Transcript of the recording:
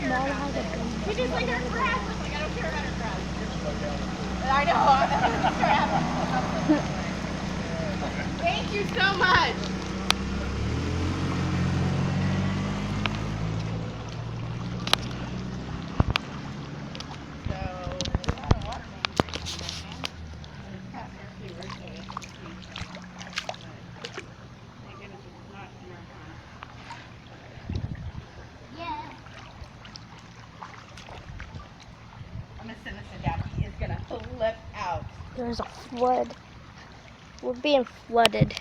Mom has a gun. She just like her crap. Like, I don't care about her crap. I know. Thank you so much. I'm gonna send this to Dad. He is gonna flip out. There's a flood. We're being flooded.